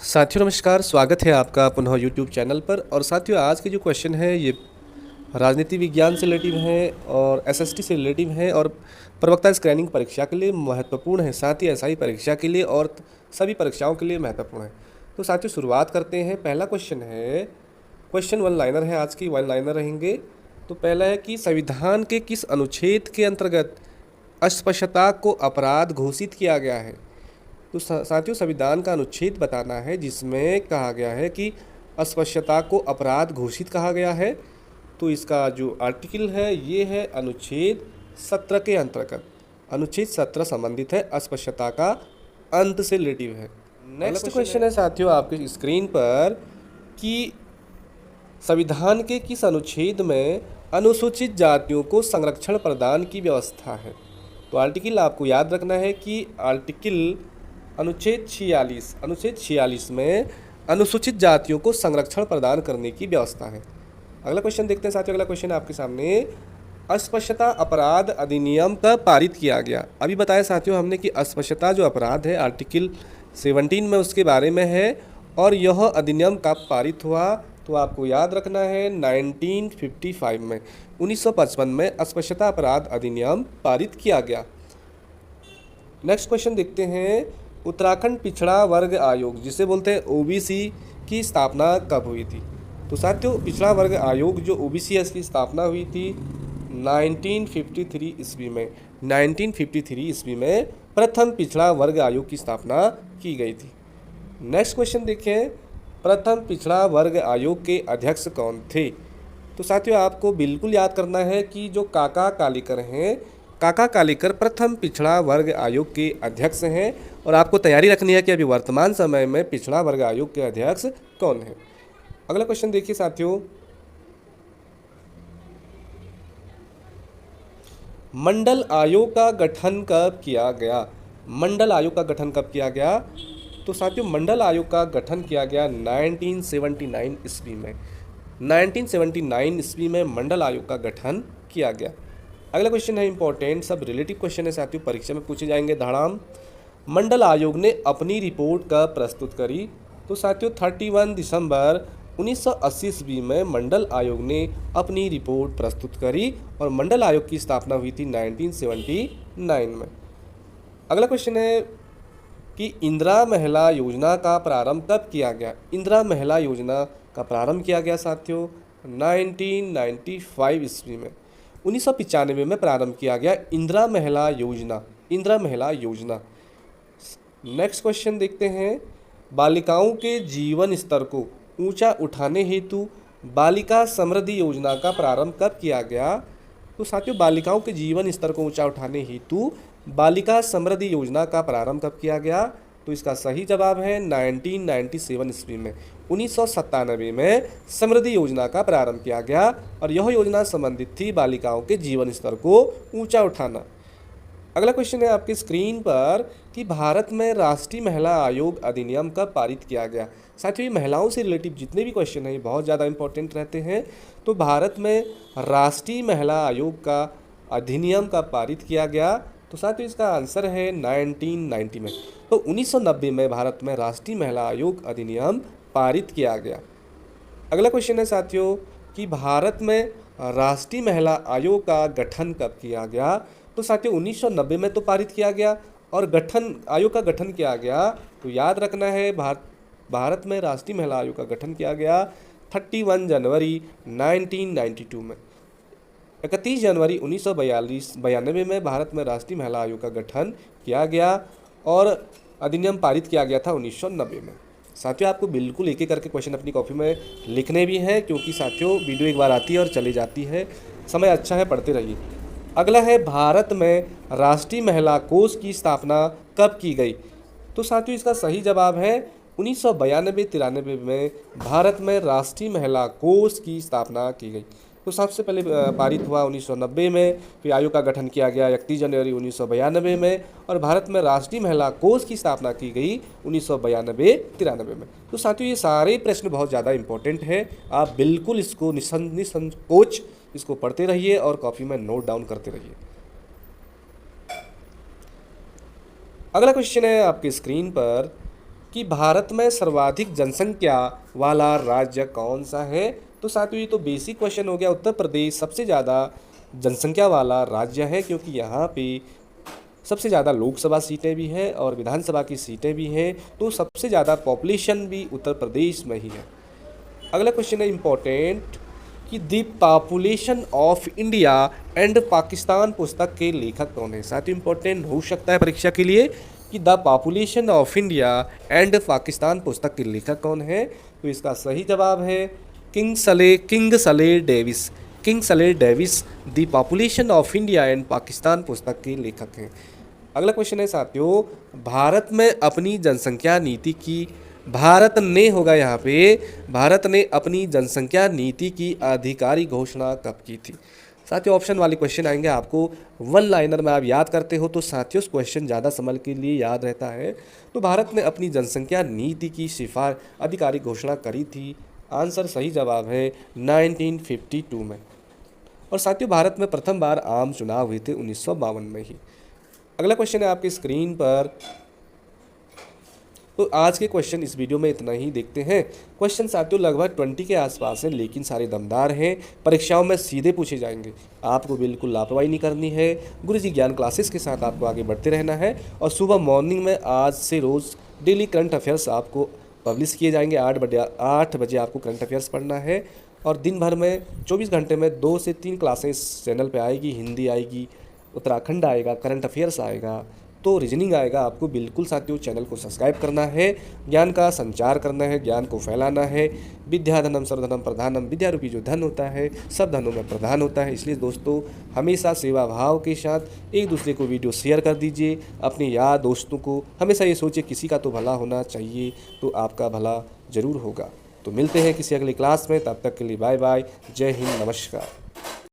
साथियों नमस्कार, स्वागत है आपका पुनः यूट्यूब चैनल पर। और साथियों आज के जो क्वेश्चन है ये राजनीति विज्ञान से रिलेटिव है और एसएसटी से रिलेटिव है और प्रवक्ता स्क्रीनिंग परीक्षा के लिए महत्वपूर्ण है, साथ ही एसआई परीक्षा के लिए और सभी परीक्षाओं के लिए महत्वपूर्ण है। तो साथियों शुरुआत करते हैं। पहला क्वेश्चन है, क्वेश्चन वन लाइनर है, आज की वन लाइनर रहेंगे। तो पहला है कि संविधान के किस अनुच्छेद के अंतर्गत अस्पृश्यता को अपराध घोषित किया गया है। तो साथियों संविधान का अनुच्छेद बताना है जिसमें कहा गया है कि अस्पृश्यता को अपराध घोषित कहा गया है। तो इसका जो आर्टिकल है ये है अनुच्छेद 17 के अंतर्गत। अनुच्छेद 17 संबंधित है अस्पृश्यता का अंत से रिलेटिव है। नेक्स्ट क्वेश्चन है साथियों आपके स्क्रीन पर कि संविधान के किस अनुच्छेद में अनुसूचित जातियों को संरक्षण प्रदान की व्यवस्था है। तो आर्टिकल आपको याद रखना है कि आर्टिकल अनुच्छेद 46 में अनुसूचित जातियों को संरक्षण प्रदान करने की व्यवस्था है। अगला क्वेश्चन देखते हैं साथियों। अगला क्वेश्चन आपके सामने, अस्पृश्यता अपराध अधिनियम कब पारित किया गया। अभी बताया साथियों हमने कि अस्पृश्यता जो अपराध है आर्टिकल 17 में उसके बारे में है और यह अधिनियम कब पारित हुआ। तो आपको याद रखना है 1955 में 1955 में अस्पृश्यता अपराध अधिनियम पारित किया गया। नेक्स्ट क्वेश्चन देखते हैं, उत्तराखंड पिछड़ा वर्ग आयोग जिसे बोलते हैं ओबीसी की स्थापना कब हुई थी। तो साथियों पिछड़ा वर्ग आयोग जो ओबीसी है इसकी स्थापना हुई थी 1953 ईस्वी में। 1953 ईस्वी में प्रथम पिछड़ा वर्ग आयोग की स्थापना की गई थी। नेक्स्ट क्वेश्चन देखें, प्रथम पिछड़ा वर्ग आयोग के अध्यक्ष कौन थे। तो साथियों आपको बिल्कुल याद करना है कि जो काका कालेकर हैं, काका कालेकर प्रथम पिछड़ा वर्ग आयोग के अध्यक्ष हैं और आपको तैयारी रखनी है कि अभी वर्तमान समय में पिछड़ा वर्ग आयोग के अध्यक्ष कौन है। अगला क्वेश्चन देखिए साथियों, मंडल आयोग का गठन कब किया गया। मंडल आयोग का गठन कब किया गया। तो साथियों मंडल आयोग का गठन किया गया 1979 ईस्वी में। 1979 ईस्वी में मंडल आयोग का गठन किया गया। अगला क्वेश्चन है इंपॉर्टेंट, सब रिलेटिव क्वेश्चन है साथियों, परीक्षा में पूछे जाएंगे धड़ाम। मंडल आयोग ने अपनी रिपोर्ट कब प्रस्तुत करी। तो साथियों 31 दिसंबर 1980 ईस्वी में मंडल आयोग ने अपनी रिपोर्ट प्रस्तुत करी और मंडल आयोग की स्थापना हुई थी 1979 में। अगला क्वेश्चन है कि इंदिरा महिला योजना का प्रारंभ कब किया गया। इंदिरा महिला योजना का प्रारंभ किया गया साथियों 1995 ईस्वी में। 1995 में प्रारंभ किया गया इंदिरा महिला योजना। इंदिरा महिला योजना। नेक्स्ट क्वेश्चन देखते हैं, बालिकाओं के जीवन स्तर को ऊंचा उठाने हेतु बालिका समृद्धि योजना का प्रारंभ कब किया गया। तो साथियों बालिकाओं के जीवन स्तर को ऊंचा उठाने हेतु बालिका समृद्धि योजना का प्रारंभ कब किया गया। तो इसका सही जवाब है 1997 ईस्वी में। 1997 में समृद्धि योजना का प्रारंभ किया गया और यह योजना संबंधित थी बालिकाओं के जीवन स्तर को ऊंचा उठाना। अगला क्वेश्चन है आपकी स्क्रीन पर कि भारत में राष्ट्रीय महिला आयोग अधिनियम कब पारित किया गया। साथियों ये महिलाओं से रिलेटिव जितने भी क्वेश्चन हैं ये बहुत ज़्यादा इंपॉर्टेंट रहते हैं। तो भारत में राष्ट्रीय महिला आयोग का अधिनियम कब पारित किया गया। तो साथियों इसका आंसर है 1990 में। तो 1990 में भारत में राष्ट्रीय महिला आयोग अधिनियम पारित किया गया। अगला क्वेश्चन है साथियों कि भारत में राष्ट्रीय महिला आयोग का गठन कब किया गया। तो साथियों 1990 में तो पारित किया गया और गठन आयोग का गठन किया गया। तो याद रखना है भारत में राष्ट्रीय महिला आयोग का गठन किया गया 31 जनवरी 1992 में। 31 जनवरी 1992 में भारत में राष्ट्रीय महिला आयोग का गठन किया गया और अधिनियम पारित किया गया था 1990 में। साथियों आपको बिल्कुल एक एक करके क्वेश्चन अपनी कॉपी में लिखने भी हैं क्योंकि साथियों वीडियो एक बार आती है और चली जाती है, समय अच्छा है, पढ़ते रहिए। अगला है, भारत में राष्ट्रीय महिला कोष की स्थापना कब की गई। तो साथियों इसका सही जवाब है 1992-93 में भारत में राष्ट्रीय महिला कोष की स्थापना की गई। तो सबसे पहले पारित हुआ 1990 में, फिर आयोग का गठन किया गया 31 जनवरी 1992 में और भारत में राष्ट्रीय महिला कोष की स्थापना की गई 1992-93 में। तो साथियों ये सारे प्रश्न बहुत ज़्यादा इंपॉर्टेंट है, आप बिल्कुल इसको निसंकोच इसको पढ़ते रहिए और कॉपी में नोट डाउन करते रहिए। अगला क्वेश्चन है आपकी स्क्रीन पर कि भारत में सर्वाधिक जनसंख्या वाला राज्य कौन सा है। तो साथियों ये तो बेसिक क्वेश्चन हो गया। उत्तर प्रदेश सबसे ज़्यादा जनसंख्या वाला राज्य है, क्योंकि यहाँ पे सबसे ज़्यादा लोकसभा सीटें भी हैं और विधानसभा की सीटें भी हैं, तो सबसे ज़्यादा पॉपुलेशन भी उत्तर प्रदेश में ही है। अगला क्वेश्चन है इम्पोर्टेंट कि the population of India and Pakistan पुस्तक के लेखक कौन है। साथ ही इम्पोर्टेंट हो सकता है परीक्षा के लिए कि the population of India and Pakistan पुस्तक के लेखक कौन है। तो इसका सही जवाब है Kingsley Davis. Kingsley Davis the population of India and Pakistan पुस्तक के लेखक हैं। अगला क्वेश्चन है साथियों, भारत में अपनी जनसंख्या नीति की भारत ने होगा यहाँ पे, भारत ने अपनी जनसंख्या नीति की आधिकारिक घोषणा कब की थी। साथियों ऑप्शन वाले क्वेश्चन आएंगे, आपको वन लाइनर में आप याद करते हो तो साथियों क्वेश्चन ज़्यादा समय के लिए याद रहता है। तो भारत ने अपनी जनसंख्या नीति की आधिकारिक घोषणा करी थी। आंसर सही जवाब है 1952 में। और साथियों भारत में प्रथम बार आम चुनाव हुए थे 1952 में ही। अगला क्वेश्चन है आपकी स्क्रीन पर। तो आज के क्वेश्चन इस वीडियो में इतना ही। देखते हैं क्वेश्चन साथियों लगभग 20 के आसपास हैं, लेकिन सारे दमदार हैं, परीक्षाओं में सीधे पूछे जाएंगे। आपको बिल्कुल लापरवाही नहीं करनी है, गुरुजी ज्ञान क्लासेस के साथ आपको आगे बढ़ते रहना है। और सुबह मॉर्निंग में आज से रोज़ डेली करंट अफेयर्स आपको पब्लिश किए जाएंगे। 8 बजे आपको करंट अफेयर्स पढ़ना है। और दिन भर में 24 घंटे में 2 से 3 क्लासेस चैनल पे आएगी। हिंदी आएगी, उत्तराखंड आएगा, करंट अफेयर्स आएगा, तो रीजनिंग आएगा। आपको बिल्कुल साथियों चैनल को सब्सक्राइब करना है, ज्ञान का संचार करना है, ज्ञान को फैलाना है। विद्याधनम सर्वधनम प्रधानम, विद्या रूपी जो धन होता है सब धनों में प्रधान होता है। इसलिए दोस्तों हमेशा सेवा भाव के साथ एक दूसरे को वीडियो शेयर कर दीजिए, अपने यार दोस्तों को। हमेशा ये सोचिए किसी का तो भला होना चाहिए, तो आपका भला ज़रूर होगा। तो मिलते हैं किसी अगली क्लास में, तब तक के लिए बाय बाय, जय हिंद, नमस्कार।